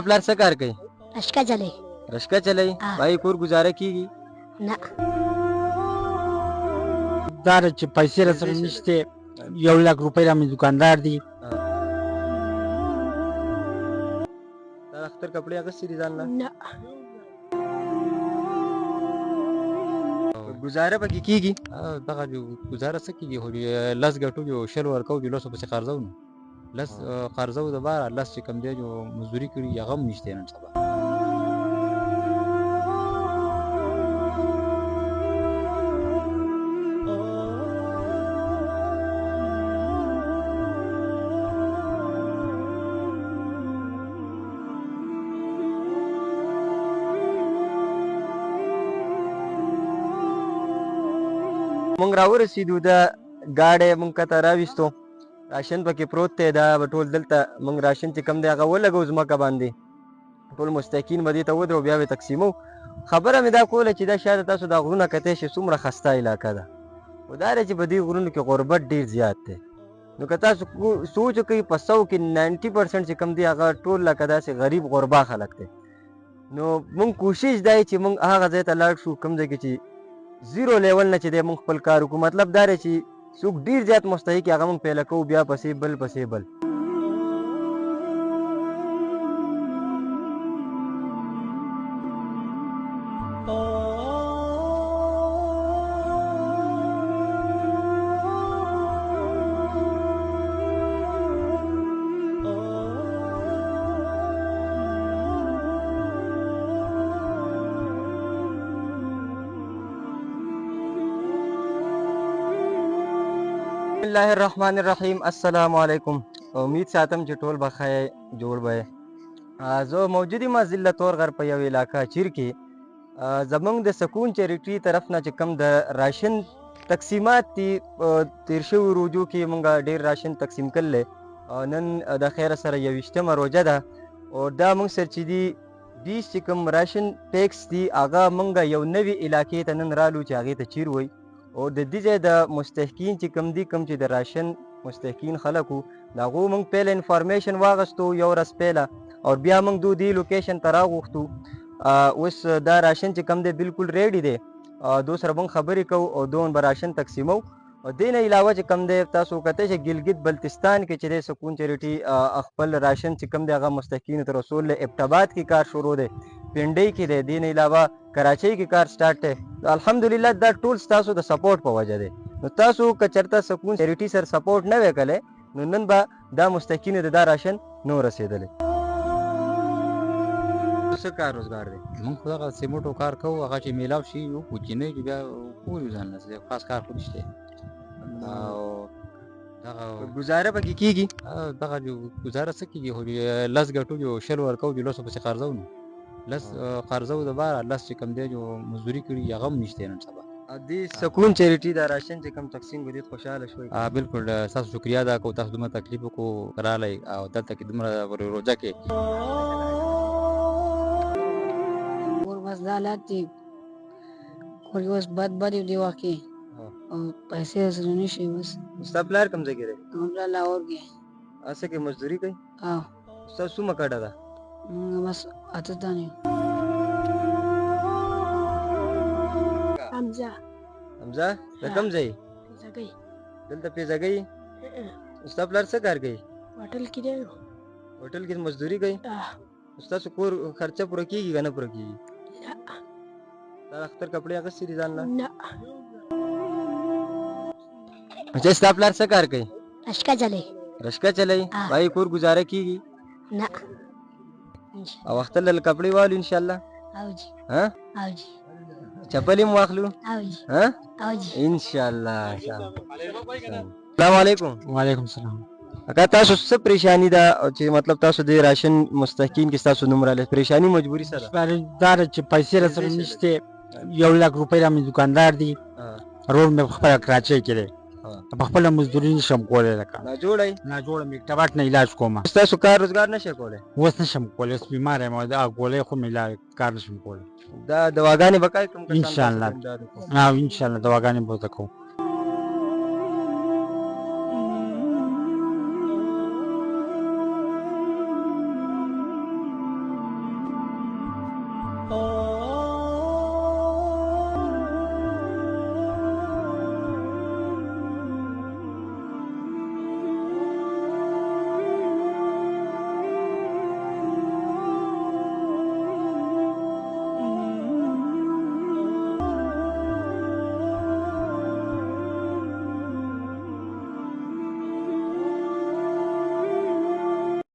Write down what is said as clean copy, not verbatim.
پلار څه کار کوي؟ رشکه چلی. رشکه چلی؟ بھائی کور گزاره کیږي؟ نه. دار چې پیسې راسره نشته 1 لک روپۍ را مې دکاندار دی. دا اختر کپڑے اغوستي دي ځان له؟ نه. گزاره پکې کیږي؟ دغه گزاره څه کېږي خو لس ګټو جو 10 ورکوو جو 10 پسې قرضو نو لس قرضو دپاره لس چې کوم دی جو مزدوري کړي هغه هم نشته نن سبا. مونږ راورسېدو د ګاډی مونږ کته راویستو راشن پکې پروت دی دا به ټول دلته مونږ راشن چې کوم دی هغه ولګو ځمکه باندې ټول مستحقین به دې ته ودرو بیا به تقسیمو. خبره مې دا کوله چې دا شاید تاسو دا غرونه کتی شئ څومره خسته علاقه ده خو دا دی چې په دې غرونو کې غربت ډېر زیات دی نو که تاسو سوچ وکئ په 100 کې 90% چې کوم دی هغه ټول لکه داسې غریب غربا خلک دی نو مونږ کوشش دا چې مونږ هغه ځای ته لاړ شو کوم ځای کې چې زیرو لیول نه چې دی مونږ خپل کار وکړو مطلب دا دی چې څوک ډېر زیات مستحق هغه مونږ پیله کوو بیا پسې بل پسې بل. بسم الله الرحمن الرحیم. السلام علیکم. امید ساتم چې ټول به ښه جوړ به زه موجود یم ضلع تورغر په یو علاقه چیر کې زمونږ د سکون چیریټي طرف نه چې کوم د راشن تقسیمات دي تیر شوي روجو کې مونږ ډېر راشن تقسیم کړلی نن د خیره سره 21مه روژه ده او دا مونږ سره چې دي 20 چې کوم راشن ټیکس دي هغه مونږ یو نوي علاقې ته نن رالو چې هغې ته چیر وایي او د دې ځای د مستحقین چې کوم دي کوم چې د راشن مستحقین خلک وو د هغو موږ پیله انفارمیشن واغستو یو ورځ پیله او بیا موږ دې لوکیشن ته راغوښتو اوس دا راشن چې کوم دی بالکل ریډي دی دو سره موږ خبرې کوو او دون به راشن تقسیمو او دې نه علاوه چې کوم دی تاسو وکتئ چې ګلګت بلتستان کې چې دی سکون چیریټي خپل راشن چې کوم دی هغه مستحقینو ته رسول دی ابټاباد کې کار شروع دی پنډۍ کې دی دې نه علاوه کراچۍ کې کار سٹارټ دی الحمدلله دا ټول ستاسو د سپورټ په وجه دی نو تاسو که چېرته سکون چیریټي سره سپورټ نه وی کلی نو نن به دا مستحقینو د دا راشن نه رسېدلی. څه کار روزګار دی؟ موږ خو دغه سیمټو کار کوو هغه چې میلاو شي یو کوچنی چې بیا کوو ځان نه خاص کار خو نشته او دغه ګزاره پکې کیږي؟ دغه ګزاره څه کېږي خو لس ګټو جو 10 ورکوو جو 10 پسې قرضو نو لس قرضو دپاره لس چې کوم دی جو مزدوري کړي هغه هم نشته نن سبا. دې سکون چیریټي دا راشن چې کوم تقسیم کړي خوشحاله شوئ؟ بالکل ستاسو شکریا ادا کوو تاسو دومره تکلیف وکړو رالی او دلته کې دومره روژه کې کور بس دا حالات دي کور کې بس بد دی واقع او پیسې راسره نشي بس. ستا پلار کوم ځای کې دی؟ همدا لاهور کې. هسه کې مزدوري کوي؟ ستا څومره کډه ده؟ بس اته دانې. حمزه. حمزه د کوم ځای؟ پیزاګۍ. دلته پیزاګۍ؟ ستا پلار څه کار کوي؟ هوټل کې دی. هوټل کې مزدوري کوي؟ ستاسو کور خرچه پوره کېږي که نه پوره کېږي؟ نه. دا اختر کپړې اخیستي دي ځان له؟ نه. اچھا ستا پلار څه کار کوي؟ رشکه چلی. رشکه چلی؟ بھائی کور گزاره کېږي؟ نه. او اختر له کپړې والو انشاءالله؟ او جی. ها؟ او جی. چپل هم واخلو؟ او جی. ها؟ او جی. انشاءالله. السلام علیکم. وعلیکم السلام. اکا تاسو څه پریشانی ده چې مطلب تاسو د راشن مستحقین کې تاسو نوم رالی پریشانی مجبوري سره؟ دار چې پیسې راسره نشته 1 لک روپۍ را مې دکاندار دی رور مې په خپله کراچۍ کې دی په خپله مزدوري نشم کولی لکه ناجوړی ناجوړه مې ابټاباد نه علاج کوم ستاسو کار روزګار نشئ کولی؟ اوس نشم کولی اوس بیمار یم ګولۍ خو مې کار نشم کولی. دا دواګانې به کوئ کوم؟ انشاءالله انشاءالله دواګانې به ورته کوو.